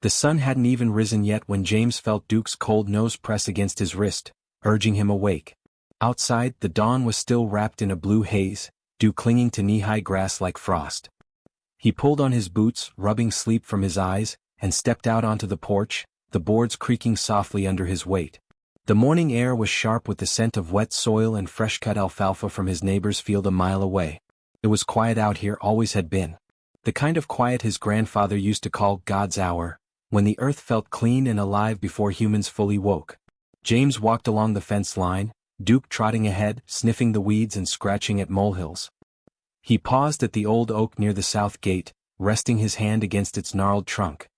The sun hadn't even risen yet when James felt Duke's cold nose press against his wrist, urging him awake. Outside, the dawn was still wrapped in a blue haze, dew clinging to knee-high grass like frost. He pulled on his boots, rubbing sleep from his eyes, and stepped out onto the porch, the boards creaking softly under his weight. The morning air was sharp with the scent of wet soil and fresh-cut alfalfa from his neighbor's field a mile away. It was quiet out here, always had been. The kind of quiet his grandfather used to call God's hour, when the earth felt clean and alive before humans fully woke. James walked along the fence line, Duke trotting ahead, sniffing the weeds and scratching at molehills. He paused at the old oak near the south gate, resting his hand against its gnarled trunk.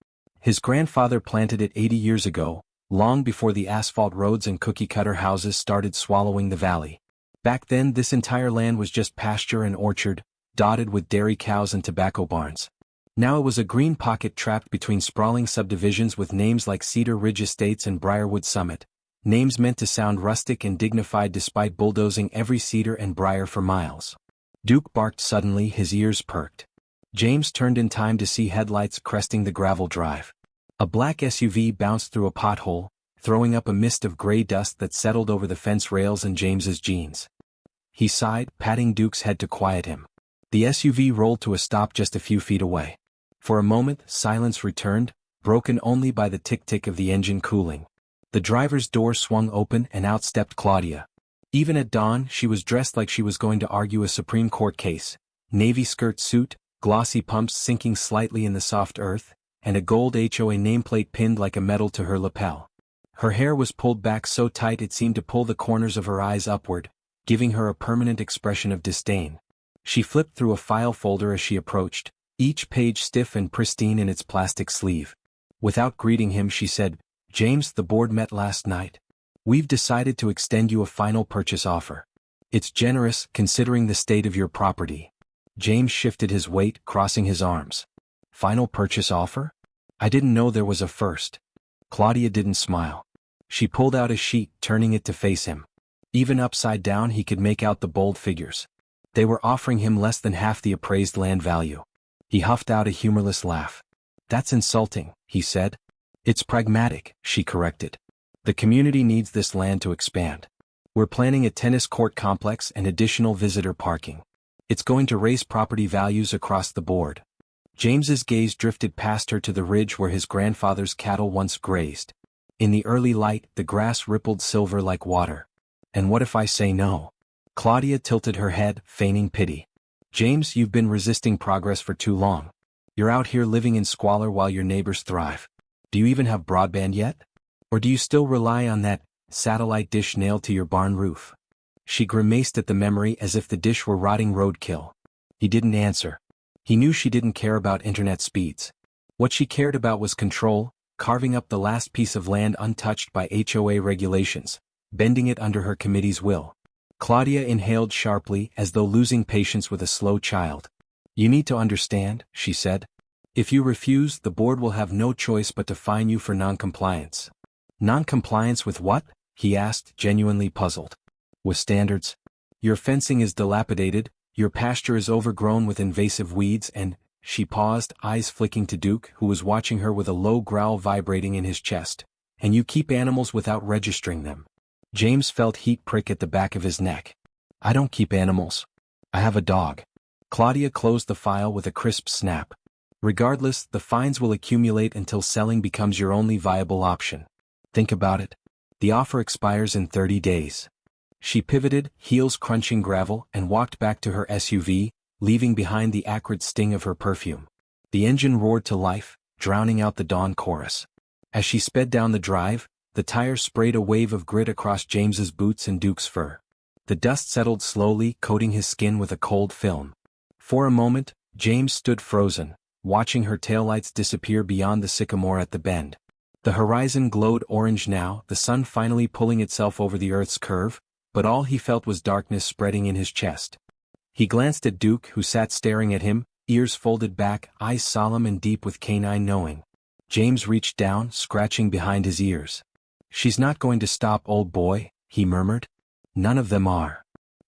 His grandfather planted it 80 years ago, long before the asphalt roads and cookie-cutter houses started swallowing the valley. Back then this entire land was just pasture and orchard, dotted with dairy cows and tobacco barns. Now it was a green pocket trapped between sprawling subdivisions with names like Cedar Ridge Estates and Briarwood Summit, names meant to sound rustic and dignified despite bulldozing every cedar and briar for miles. Duke barked suddenly, his ears perked. James turned in time to see headlights cresting the gravel drive. A black SUV bounced through a pothole, throwing up a mist of gray dust that settled over the fence rails and James's jeans. He sighed, patting Duke's head to quiet him. The SUV rolled to a stop just a few feet away. For a moment, silence returned, broken only by the tick-tick of the engine cooling. The driver's door swung open and out stepped Claudia. Even at dawn, she was dressed like she was going to argue a Supreme Court case. Navy skirt suit, glossy pumps sinking slightly in the soft earth, and a gold HOA nameplate pinned like a medal to her lapel. Her hair was pulled back so tight it seemed to pull the corners of her eyes upward, giving her a permanent expression of disdain. She flipped through a file folder as she approached, each page stiff and pristine in its plastic sleeve. Without greeting him, she said, "James, the board met last night. We've decided to extend you a final purchase offer. It's generous, considering the state of your property." James shifted his weight, crossing his arms. "Final purchase offer? I didn't know there was a first." Claudia didn't smile. She pulled out a sheet, turning it to face him. Even upside down he could make out the bold figures. They were offering him less than half the appraised land value. He huffed out a humorless laugh. "That's insulting," he said. "It's pragmatic," she corrected. "The community needs this land to expand. We're planning a tennis court complex and additional visitor parking. It's going to raise property values across the board." James's gaze drifted past her to the ridge where his grandfather's cattle once grazed. In the early light, the grass rippled silver like water. "And what if I say no?" Claudia tilted her head, feigning pity. "James, you've been resisting progress for too long. You're out here living in squalor while your neighbors thrive. Do you even have broadband yet? Or do you still rely on that satellite dish nailed to your barn roof?" She grimaced at the memory as if the dish were rotting roadkill. He didn't answer. He knew she didn't care about internet speeds. What she cared about was control, carving up the last piece of land untouched by HOA regulations, bending it under her committee's will. Claudia inhaled sharply as though losing patience with a slow child. "You need to understand," she said. "If you refuse, the board will have no choice but to fine you for non-compliance." "Non-compliance with what?" he asked, genuinely puzzled. "With standards. Your fencing is dilapidated, your pasture is overgrown with invasive weeds and—" She paused, eyes flicking to Duke, who was watching her with a low growl vibrating in his chest. "And you keep animals without registering them." James felt heat prick at the back of his neck. "I don't keep animals. I have a dog." Claudia closed the file with a crisp snap. "Regardless, the fines will accumulate until selling becomes your only viable option. Think about it. The offer expires in 30 days. She pivoted, heels crunching gravel, and walked back to her SUV, leaving behind the acrid sting of her perfume. The engine roared to life, drowning out the dawn chorus. As she sped down the drive, the tires sprayed a wave of grit across James's boots and Duke's fur. The dust settled slowly, coating his skin with a cold film. For a moment, James stood frozen, watching her taillights disappear beyond the sycamore at the bend. The horizon glowed orange now, the sun finally pulling itself over the Earth's curve, but all he felt was darkness spreading in his chest. He glanced at Duke, who sat staring at him, ears folded back, eyes solemn and deep with canine knowing. James reached down, scratching behind his ears. "She's not going to stop, old boy," he murmured. "None of them are."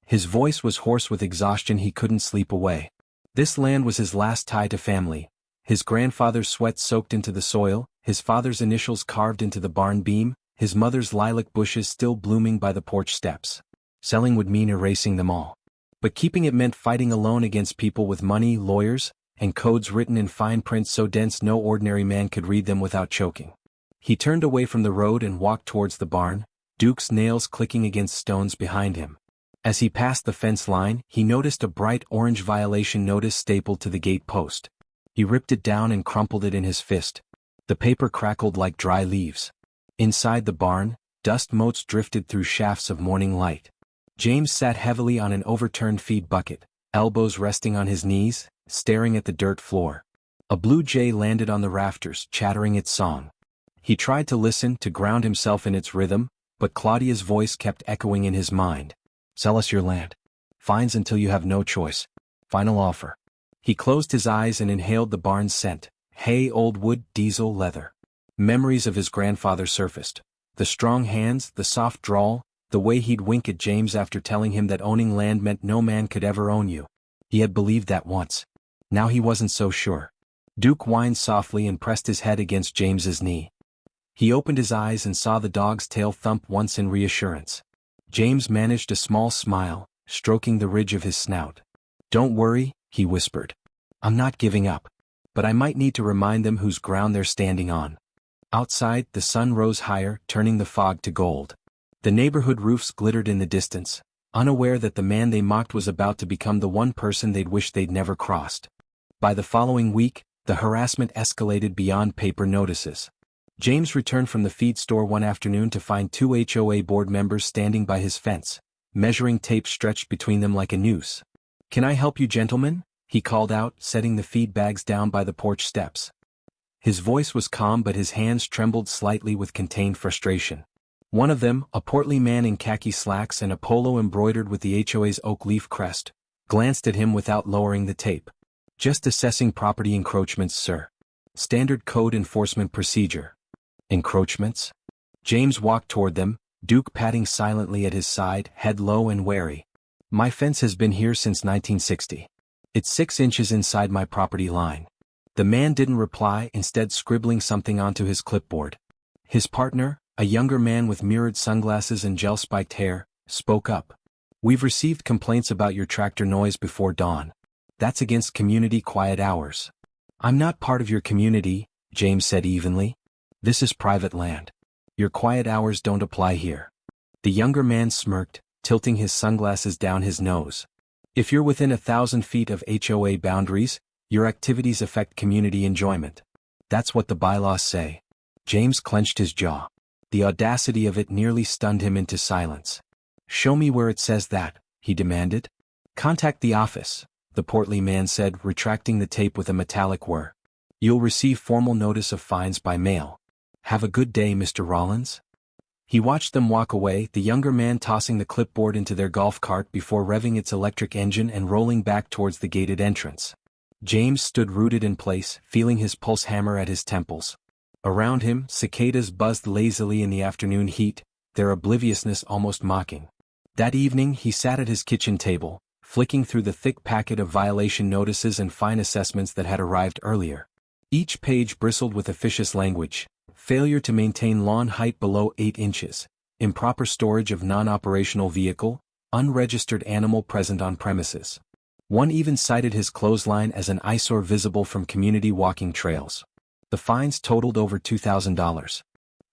His voice was hoarse with exhaustion. He couldn't sleep away. This land was his last tie to family. His grandfather's sweat soaked into the soil, his father's initials carved into the barn beam, his mother's lilac bushes still blooming by the porch steps. Selling would mean erasing them all. But keeping it meant fighting alone against people with money, lawyers, and codes written in fine print so dense no ordinary man could read them without choking. He turned away from the road and walked towards the barn, Duke's nails clicking against stones behind him. As he passed the fence line, he noticed a bright orange violation notice stapled to the gate post. He ripped it down and crumpled it in his fist. The paper crackled like dry leaves. Inside the barn, dust motes drifted through shafts of morning light. James sat heavily on an overturned feed bucket, elbows resting on his knees, staring at the dirt floor. A blue jay landed on the rafters, chattering its song. He tried to listen, to ground himself in its rhythm, but Claudia's voice kept echoing in his mind. Sell us your land. Fines until you have no choice. Final offer. He closed his eyes and inhaled the barn's scent. Hay, old wood, diesel, leather. Memories of his grandfather surfaced. The strong hands, the soft drawl, the way he'd wink at James after telling him that owning land meant no man could ever own you. He had believed that once. Now he wasn't so sure. Duke whined softly and pressed his head against James's knee. He opened his eyes and saw the dog's tail thump once in reassurance. James managed a small smile, stroking the ridge of his snout. Don't worry, he whispered. I'm not giving up. But I might need to remind them whose ground they're standing on. Outside, the sun rose higher, turning the fog to gold. The neighborhood roofs glittered in the distance, unaware that the man they mocked was about to become the one person they'd wished they'd never crossed. By the following week, the harassment escalated beyond paper notices. James returned from the feed store one afternoon to find 2 HOA board members standing by his fence, measuring tape stretched between them like a noose. Can I help you, gentlemen? He called out, setting the feed bags down by the porch steps. His voice was calm but his hands trembled slightly with contained frustration. One of them, a portly man in khaki slacks and a polo embroidered with the HOA's oak leaf crest, glanced at him without lowering the tape. Just assessing property encroachments, sir. Standard code enforcement procedure. Encroachments? James walked toward them, Duke padding silently at his side, head low and wary. My fence has been here since 1960. It's 6 inches inside my property line. The man didn't reply, instead scribbling something onto his clipboard. His partner, a younger man with mirrored sunglasses and gel-spiked hair, spoke up. We've received complaints about your tractor noise before dawn. That's against community quiet hours. I'm not part of your community, James said evenly. This is private land. Your quiet hours don't apply here. The younger man smirked, tilting his sunglasses down his nose. If you're within 1,000 feet of HOA boundaries, your activities affect community enjoyment. That's what the bylaws say. James clenched his jaw. The audacity of it nearly stunned him into silence. Show me where it says that, he demanded. Contact the office, the portly man said, retracting the tape with a metallic whir. You'll receive formal notice of fines by mail. Have a good day, Mr. Rollins. He watched them walk away, the younger man tossing the clipboard into their golf cart before revving its electric engine and rolling back towards the gated entrance. James stood rooted in place, feeling his pulse hammer at his temples. Around him, cicadas buzzed lazily in the afternoon heat, their obliviousness almost mocking. That evening he sat at his kitchen table, flicking through the thick packet of violation notices and fine assessments that had arrived earlier. Each page bristled with officious language. Failure to maintain lawn height below 8 inches, improper storage of non-operational vehicle, unregistered animal present on premises. One even cited his clothesline as an eyesore visible from community walking trails. The fines totaled over $2,000.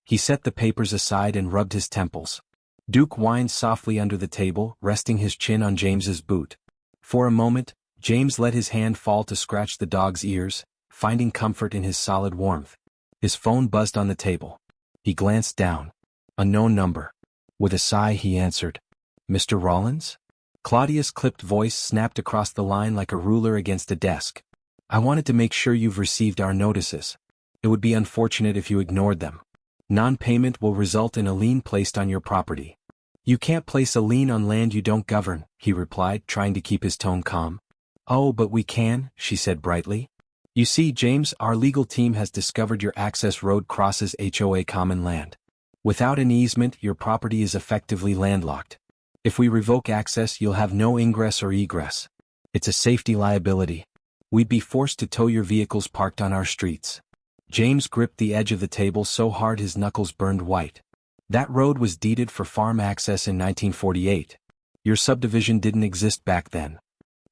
He set the papers aside and rubbed his temples. Duke whined softly under the table, resting his chin on James's boot. For a moment, James let his hand fall to scratch the dog's ears, finding comfort in his solid warmth. His phone buzzed on the table. He glanced down. A known number. With a sigh he answered. Mr. Rollins? Claudia's clipped voice snapped across the line like a ruler against a desk. I wanted to make sure you've received our notices. It would be unfortunate if you ignored them. Non-payment will result in a lien placed on your property. You can't place a lien on land you don't govern, he replied, trying to keep his tone calm. Oh, but we can, she said brightly. You see, James, our legal team has discovered your access road crosses HOA common land. Without an easement, your property is effectively landlocked. If we revoke access, you'll have no ingress or egress. It's a safety liability. We'd be forced to tow your vehicles parked on our streets. James gripped the edge of the table so hard his knuckles burned white. That road was deeded for farm access in 1948. Your subdivision didn't exist back then.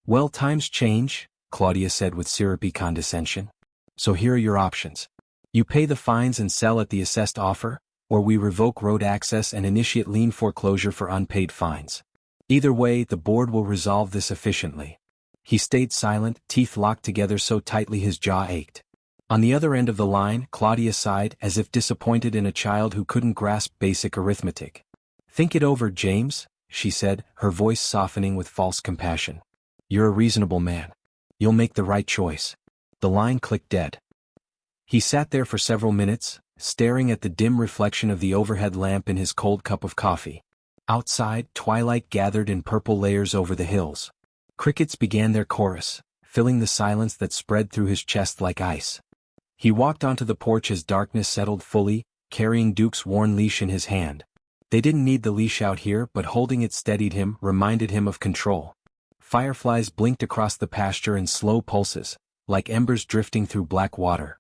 Well, times change, Claudia said with syrupy condescension. So here are your options. You pay the fines and sell at the assessed offer, or we revoke road access and initiate lien foreclosure for unpaid fines. Either way, the board will resolve this efficiently. He stayed silent, teeth locked together so tightly his jaw ached. On the other end of the line, Claudia sighed as if disappointed in a child who couldn't grasp basic arithmetic. Think it over, James, she said, her voice softening with false compassion. You're a reasonable man. You'll make the right choice. The line clicked dead. He sat there for several minutes, staring at the dim reflection of the overhead lamp in his cold cup of coffee. Outside, twilight gathered in purple layers over the hills. Crickets began their chorus, filling the silence that spread through his chest like ice. He walked onto the porch as darkness settled fully, carrying Duke's worn leash in his hand. They didn't need the leash out here, but holding it steadied him, reminded him of control. Fireflies blinked across the pasture in slow pulses, like embers drifting through black water.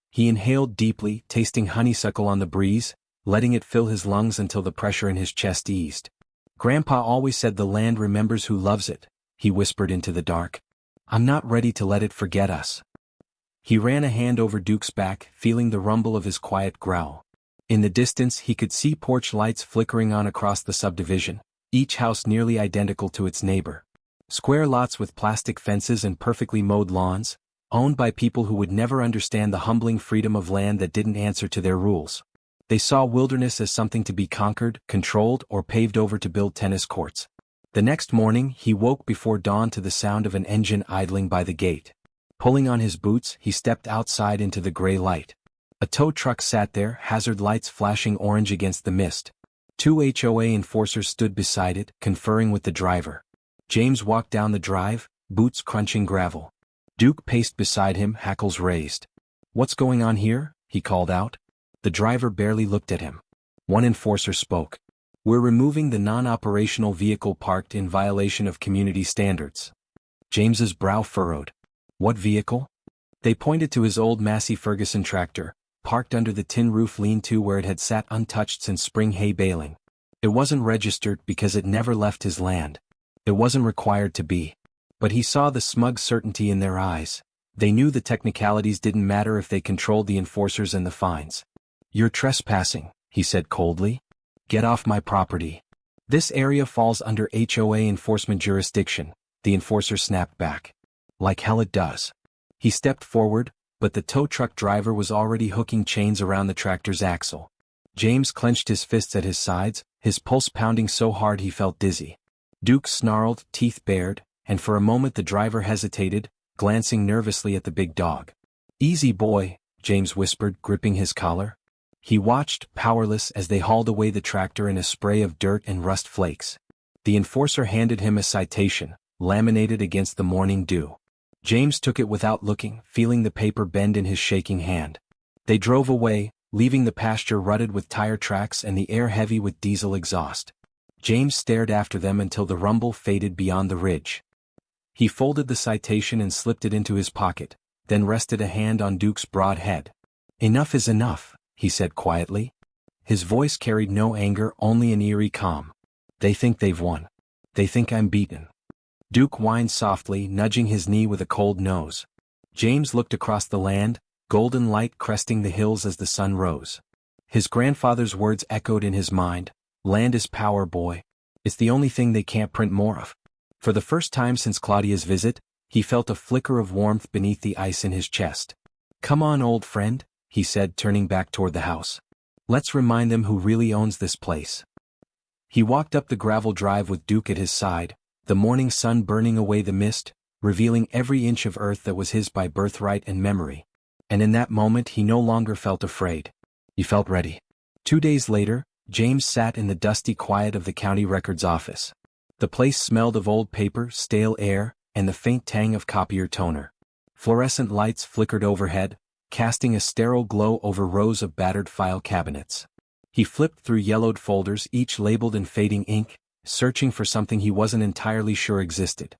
He inhaled deeply, tasting honeysuckle on the breeze, letting it fill his lungs until the pressure in his chest eased. Grandpa always said the land remembers who loves it, he whispered into the dark. I'm not ready to let it forget us. He ran a hand over Duke's back, feeling the rumble of his quiet growl. In the distance he could see porch lights flickering on across the subdivision, each house nearly identical to its neighbor. Square lots with plastic fences and perfectly mowed lawns, owned by people who would never understand the humbling freedom of land that didn't answer to their rules. They saw wilderness as something to be conquered, controlled, or paved over to build tennis courts. The next morning he woke before dawn to the sound of an engine idling by the gate. Pulling on his boots, he stepped outside into the gray light. A tow truck sat there, hazard lights flashing orange against the mist. 2 HOA enforcers stood beside it, conferring with the driver. James walked down the drive, boots crunching gravel. Duke paced beside him, hackles raised. What's going on here? He called out. The driver barely looked at him. One enforcer spoke. We're removing the non-operational vehicle parked in violation of community standards. James's brow furrowed. What vehicle? They pointed to his old Massey Ferguson tractor, parked under the tin roof lean-to where it had sat untouched since spring hay baling. It wasn't registered because it never left his land. It wasn't required to be. But he saw the smug certainty in their eyes. They knew the technicalities didn't matter if they controlled the enforcers and the fines. You're trespassing, he said coldly. Get off my property. This area falls under HOA enforcement jurisdiction, the enforcer snapped back. Like hell it does. He stepped forward, but the tow truck driver was already hooking chains around the tractor's axle. James clenched his fists at his sides, his pulse pounding so hard he felt dizzy. Duke snarled, teeth bared, and for a moment the driver hesitated, glancing nervously at the big dog. Easy boy, James whispered, gripping his collar. He watched, powerless, as they hauled away the tractor in a spray of dirt and rust flakes. The enforcer handed him a citation, laminated against the morning dew. James took it without looking, feeling the paper bend in his shaking hand. They drove away, leaving the pasture rutted with tire tracks and the air heavy with diesel exhaust. James stared after them until the rumble faded beyond the ridge. He folded the citation and slipped it into his pocket, then rested a hand on Duke's broad head. Enough is enough, he said quietly. His voice carried no anger, only an eerie calm. They think they've won. They think I'm beaten. Duke whined softly, nudging his knee with a cold nose. James looked across the land, golden light cresting the hills as the sun rose. His grandfather's words echoed in his mind. Land is power, boy. It's the only thing they can't print more of. For the first time since Claudia's visit, he felt a flicker of warmth beneath the ice in his chest. Come on, old friend, he said, turning back toward the house. Let's remind them who really owns this place. He walked up the gravel drive with Duke at his side, the morning sun burning away the mist, revealing every inch of earth that was his by birthright and memory. And in that moment he no longer felt afraid. He felt ready. 2 days later, James sat in the dusty quiet of the county records office. The place smelled of old paper, stale air, and the faint tang of copier toner. Fluorescent lights flickered overhead, casting a sterile glow over rows of battered file cabinets. He flipped through yellowed folders, each labeled in fading ink, searching for something he wasn't entirely sure existed.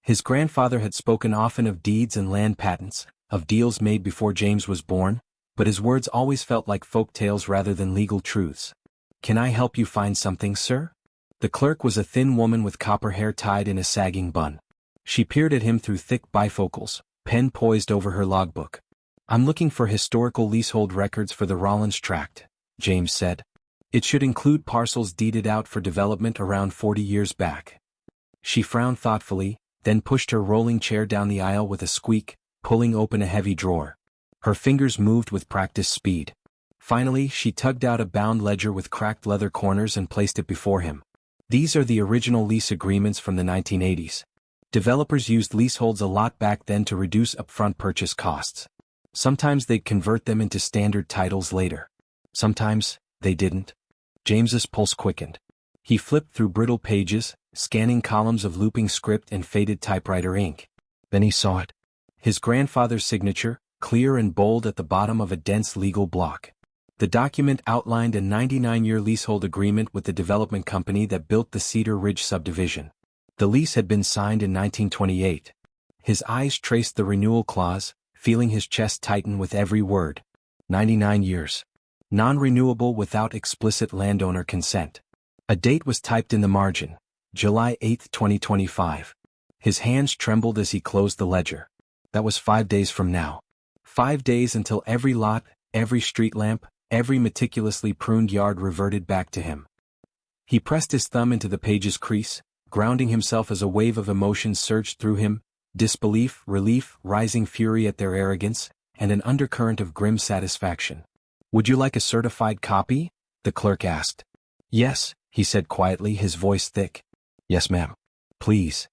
His grandfather had spoken often of deeds and land patents, of deals made before James was born, but his words always felt like folk tales rather than legal truths. "Can I help you find something, sir?" The clerk was a thin woman with copper hair tied in a sagging bun. She peered at him through thick bifocals, pen poised over her logbook. "I'm looking for historical leasehold records for the Rollins tract," James said. "It should include parcels deeded out for development around 40 years back." She frowned thoughtfully, then pushed her rolling chair down the aisle with a squeak, pulling open a heavy drawer. Her fingers moved with practiced speed. Finally, she tugged out a bound ledger with cracked leather corners and placed it before him. "These are the original lease agreements from the 1980s. Developers used leaseholds a lot back then to reduce upfront purchase costs. Sometimes they'd convert them into standard titles later. Sometimes, they didn't." James's pulse quickened. He flipped through brittle pages, scanning columns of looping script and faded typewriter ink. Then he saw it. His grandfather's signature, clear and bold at the bottom of a dense legal block. The document outlined a 99-year leasehold agreement with the development company that built the Cedar Ridge subdivision. The lease had been signed in 1928. His eyes traced the renewal clause, feeling his chest tighten with every word. 99 years. Non-renewable without explicit landowner consent. A date was typed in the margin, July 8, 2025. His hands trembled as he closed the ledger. That was 5 days from now. 5 days until every lot, every street lamp, every meticulously pruned yard reverted back to him. He pressed his thumb into the page's crease, grounding himself as a wave of emotions surged through him, disbelief, relief, rising fury at their arrogance, and an undercurrent of grim satisfaction. "Would you like a certified copy?" the clerk asked. "Yes," he said quietly, his voice thick. "Yes, ma'am. Please."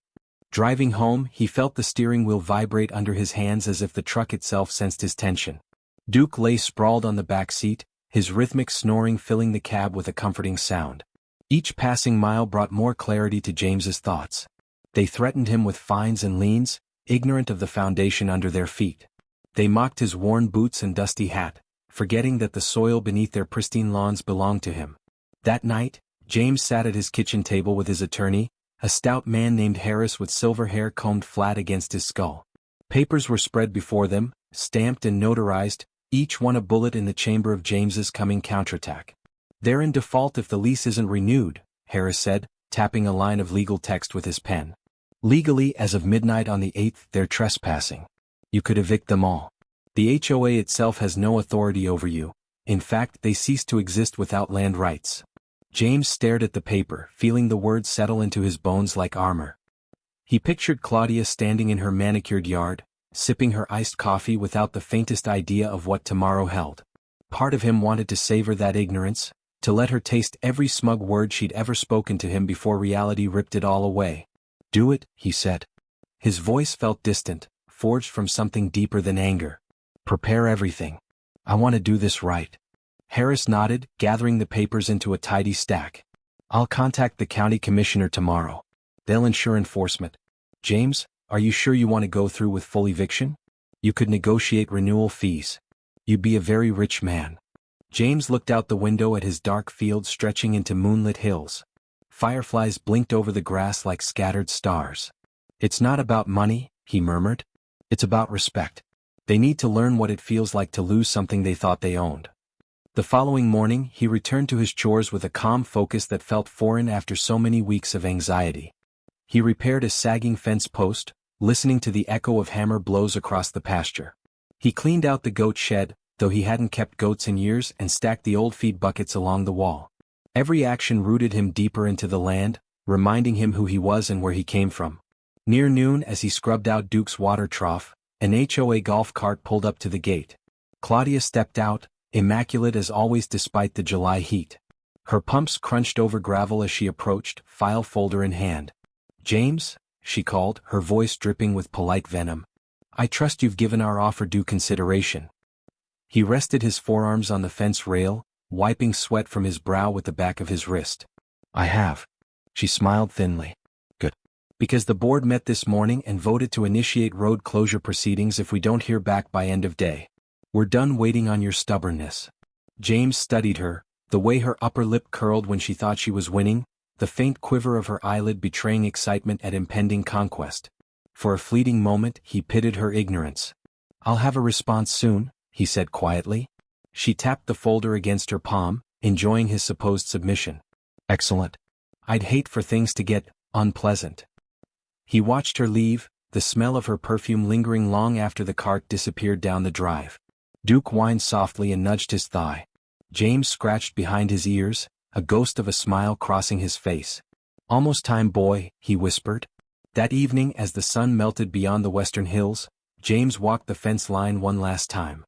Driving home, he felt the steering wheel vibrate under his hands as if the truck itself sensed his tension. Duke lay sprawled on the back seat, his rhythmic snoring filling the cab with a comforting sound. Each passing mile brought more clarity to James's thoughts. They threatened him with fines and liens, ignorant of the foundation under their feet. They mocked his worn boots and dusty hat, forgetting that the soil beneath their pristine lawns belonged to him. That night, James sat at his kitchen table with his attorney, a stout man named Harris with silver hair combed flat against his skull. Papers were spread before them, stamped and notarized, each one a bullet in the chamber of James's coming counterattack. "They're in default if the lease isn't renewed," Harris said, tapping a line of legal text with his pen. "Legally, as of midnight on the 8th, they're trespassing. You could evict them all. The HOA itself has no authority over you. In fact, they cease to exist without land rights." James stared at the paper, feeling the words settle into his bones like armor. He pictured Claudia standing in her manicured yard, sipping her iced coffee without the faintest idea of what tomorrow held. Part of him wanted to savor that ignorance, to let her taste every smug word she'd ever spoken to him before reality ripped it all away. "Do it," he said. His voice felt distant, forged from something deeper than anger. "Prepare everything. I want to do this right." Harris nodded, gathering the papers into a tidy stack. "I'll contact the county commissioner tomorrow. They'll ensure enforcement. James, are you sure you want to go through with full eviction? You could negotiate renewal fees. You'd be a very rich man." James looked out the window at his dark field stretching into moonlit hills. Fireflies blinked over the grass like scattered stars. "It's not about money," he murmured. "It's about respect. They need to learn what it feels like to lose something they thought they owned." The following morning, he returned to his chores with a calm focus that felt foreign after so many weeks of anxiety. He repaired a sagging fence post, listening to the echo of hammer blows across the pasture. He cleaned out the goat shed, though he hadn't kept goats in years, and stacked the old feed buckets along the wall. Every action rooted him deeper into the land, reminding him who he was and where he came from. Near noon, as he scrubbed out Duke's water trough, an HOA golf cart pulled up to the gate. Claudia stepped out, immaculate as always despite the July heat. Her pumps crunched over gravel as she approached, file folder in hand. "James," she called, her voice dripping with polite venom. "I trust you've given our offer due consideration." He rested his forearms on the fence rail, wiping sweat from his brow with the back of his wrist. "I have." She smiled thinly. "Good. Because the board met this morning and voted to initiate road closure proceedings if we don't hear back by end of day. We're done waiting on your stubbornness." James studied her, the way her upper lip curled when she thought she was winning, the faint quiver of her eyelid betraying excitement at impending conquest. For a fleeting moment, he pitied her ignorance. "I'll have a response soon," he said quietly. She tapped the folder against her palm, enjoying his supposed submission. Excellent. I'd hate for things to get unpleasant. He watched her leave, the smell of her perfume lingering long after the cart disappeared down the drive. Duke whined softly and nudged his thigh. James scratched behind his ears, a ghost of a smile crossing his face. Almost time, boy, he whispered. That evening, as the sun melted beyond the western hills, James walked the fence line one last time.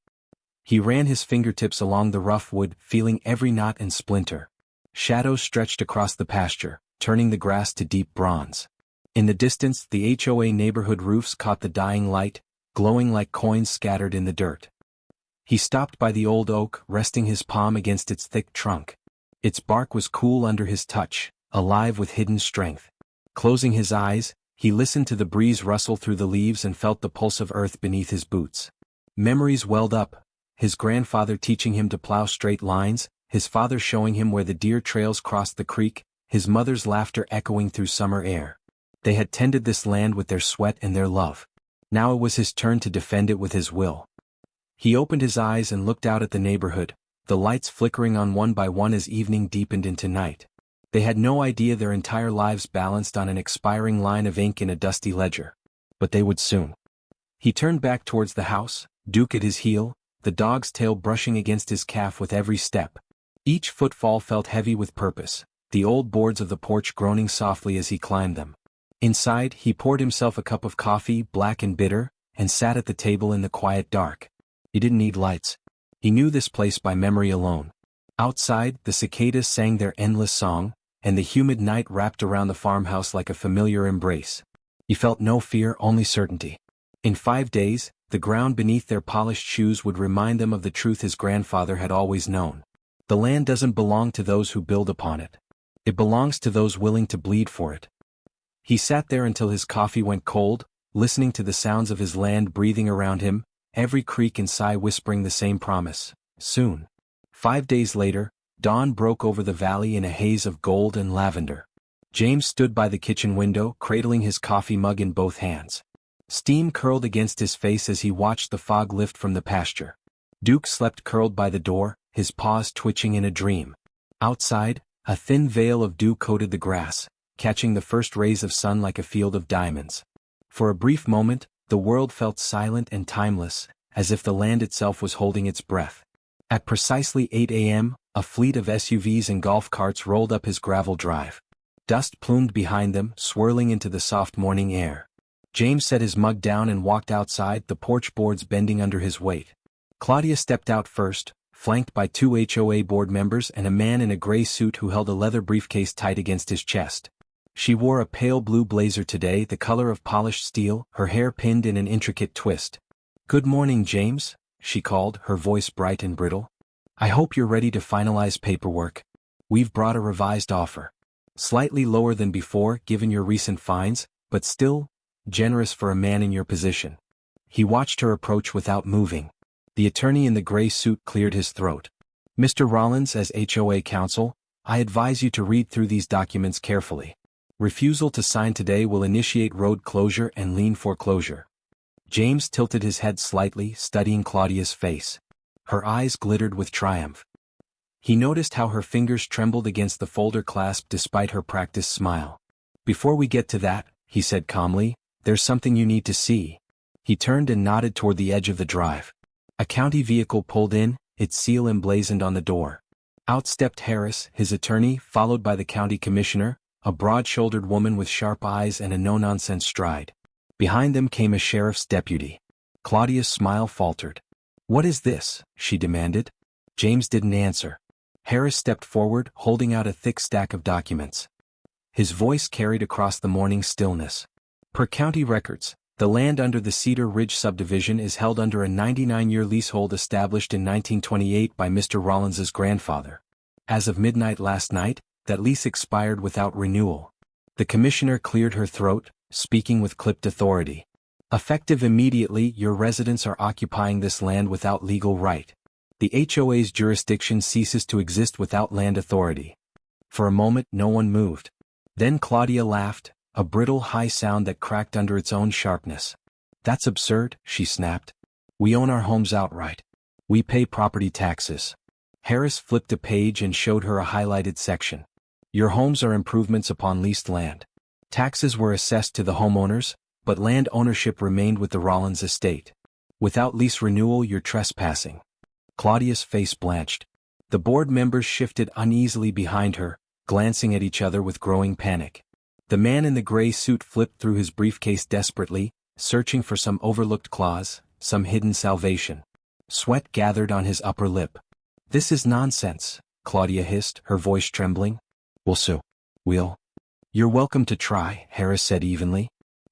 He ran his fingertips along the rough wood, feeling every knot and splinter. Shadows stretched across the pasture, turning the grass to deep bronze. In the distance, the HOA neighborhood roofs caught the dying light, glowing like coins scattered in the dirt. He stopped by the old oak, resting his palm against its thick trunk. Its bark was cool under his touch, alive with hidden strength. Closing his eyes, he listened to the breeze rustle through the leaves and felt the pulse of earth beneath his boots. Memories welled up, his grandfather teaching him to plow straight lines, his father showing him where the deer trails crossed the creek, his mother's laughter echoing through summer air. They had tended this land with their sweat and their love. Now it was his turn to defend it with his will. He opened his eyes and looked out at the neighborhood, the lights flickering on one by one as evening deepened into night. They had no idea their entire lives balanced on an expiring line of ink in a dusty ledger. But they would soon. He turned back towards the house, Duke at his heel, the dog's tail brushing against his calf with every step. Each footfall felt heavy with purpose, the old boards of the porch groaning softly as he climbed them. Inside, he poured himself a cup of coffee, black and bitter, and sat at the table in the quiet dark. He didn't need lights. He knew this place by memory alone. Outside, the cicadas sang their endless song, and the humid night wrapped around the farmhouse like a familiar embrace. He felt no fear, only certainty. In 5 days, the ground beneath their polished shoes would remind them of the truth his grandfather had always known. The land doesn't belong to those who build upon it. It belongs to those willing to bleed for it. He sat there until his coffee went cold, listening to the sounds of his land breathing around him, every creak and sigh whispering the same promise: soon. 5 days later, dawn broke over the valley in a haze of gold and lavender. James stood by the kitchen window, cradling his coffee mug in both hands. Steam curled against his face as he watched the fog lift from the pasture. Duke slept curled by the door, his paws twitching in a dream. Outside, a thin veil of dew coated the grass, catching the first rays of sun like a field of diamonds. For a brief moment, the world felt silent and timeless, as if the land itself was holding its breath. At precisely 8 a.m., a fleet of SUVs and golf carts rolled up his gravel drive. Dust plumed behind them, swirling into the soft morning air. James set his mug down and walked outside, the porch boards bending under his weight. Claudia stepped out first, flanked by 2 HOA board members and a man in a gray suit who held a leather briefcase tight against his chest. She wore a pale blue blazer today, the color of polished steel, her hair pinned in an intricate twist. "Good morning, James," she called, her voice bright and brittle. "I hope you're ready to finalize paperwork. We've brought a revised offer. Slightly lower than before, given your recent fines, but still generous for a man in your position." He watched her approach without moving. The attorney in the gray suit cleared his throat. "Mr. Rollins, as HOA counsel, I advise you to read through these documents carefully. Refusal to sign today will initiate road closure and lien foreclosure." James tilted his head slightly, studying Claudia's face. Her eyes glittered with triumph. He noticed how her fingers trembled against the folder clasp despite her practiced smile. "Before we get to that," he said calmly, "there's something you need to see." He turned and nodded toward the edge of the drive. A county vehicle pulled in, its seal emblazoned on the door. Out stepped Harris, his attorney, followed by the county commissioner, a broad-shouldered woman with sharp eyes and a no-nonsense stride. Behind them came a sheriff's deputy. Claudia's smile faltered. "What is this?" she demanded. James didn't answer. Harris stepped forward, holding out a thick stack of documents. His voice carried across the morning stillness. "Per county records, the land under the Cedar Ridge subdivision is held under a 99-year leasehold established in 1928 by Mr. Rollins's grandfather. As of midnight last night, that lease expired without renewal." The commissioner cleared her throat, speaking with clipped authority. "Effective immediately, your residents are occupying this land without legal right. The HOA's jurisdiction ceases to exist without land authority." For a moment no one moved. Then Claudia laughed, a brittle high sound that cracked under its own sharpness. "That's absurd," she snapped. "We own our homes outright. We pay property taxes. Harris flipped a page and showed her a highlighted section. Your homes are improvements upon leased land. Taxes were assessed to the homeowners, but land ownership remained with the Rollins estate. Without lease renewal, you're trespassing. Claudia's face blanched. The board members shifted uneasily behind her, glancing at each other with growing panic. The man in the gray suit flipped through his briefcase desperately, searching for some overlooked clause, some hidden salvation. Sweat gathered on his upper lip. This is nonsense, Claudia hissed, her voice trembling. We'll sue. We'll. You're welcome to try, Harris said evenly.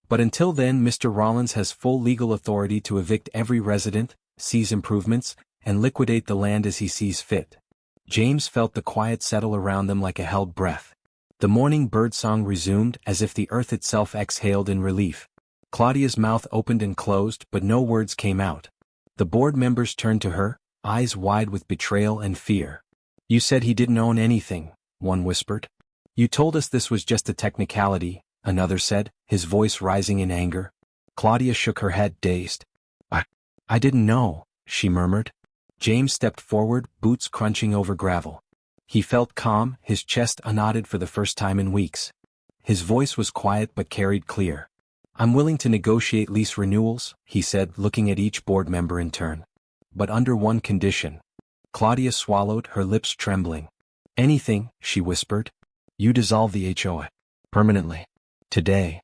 But until then, Mr. Rollins has full legal authority to evict every resident, seize improvements, and liquidate the land as he sees fit. James felt the quiet settle around them like a held breath. The morning birdsong resumed as if the earth itself exhaled in relief. Claudia's mouth opened and closed, but no words came out. The board members turned to her, eyes wide with betrayal and fear. You said he didn't own anything, one whispered. You told us this was just a technicality, another said, his voice rising in anger. Claudia shook her head, dazed. I didn't know, she murmured. James stepped forward, boots crunching over gravel. He felt calm, his chest unknotted for the first time in weeks. His voice was quiet but carried clear. I'm willing to negotiate lease renewals, he said, looking at each board member in turn. But under one condition. Claudia swallowed, her lips trembling. Anything, she whispered. You dissolve the HOA. Permanently. Today.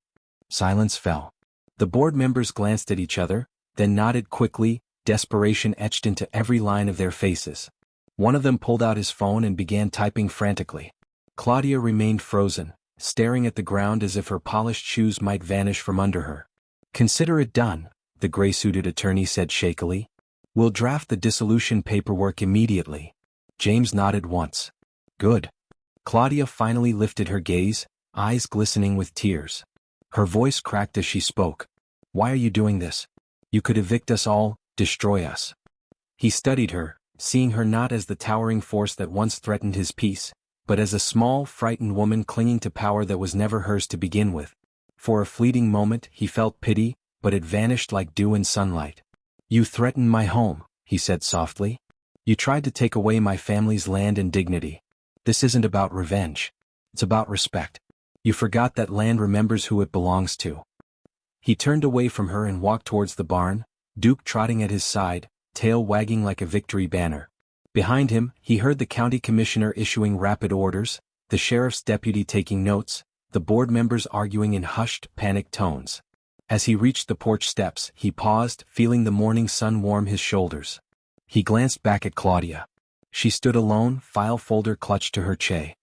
Silence fell. The board members glanced at each other, then nodded quickly, desperation etched into every line of their faces. One of them pulled out his phone and began typing frantically. Claudia remained frozen, staring at the ground as if her polished shoes might vanish from under her. Consider it done, the gray-suited attorney said shakily. We'll draft the dissolution paperwork immediately. James nodded once. Good. Claudia finally lifted her gaze, eyes glistening with tears. Her voice cracked as she spoke. Why are you doing this? You could evict us all, destroy us. He studied her, seeing her not as the towering force that once threatened his peace, but as a small, frightened woman clinging to power that was never hers to begin with. For a fleeting moment he felt pity, but it vanished like dew in sunlight. You threatened my home, he said softly. You tried to take away my family's land and dignity. This isn't about revenge. It's about respect. You forgot that land remembers who it belongs to. He turned away from her and walked towards the barn, Duke trotting at his side, tail wagging like a victory banner. Behind him, he heard the county commissioner issuing rapid orders, the sheriff's deputy taking notes, the board members arguing in hushed, panicked tones. As he reached the porch steps, he paused, feeling the morning sun warm his shoulders. He glanced back at Claudia. She stood alone, file folder clutched to her chair.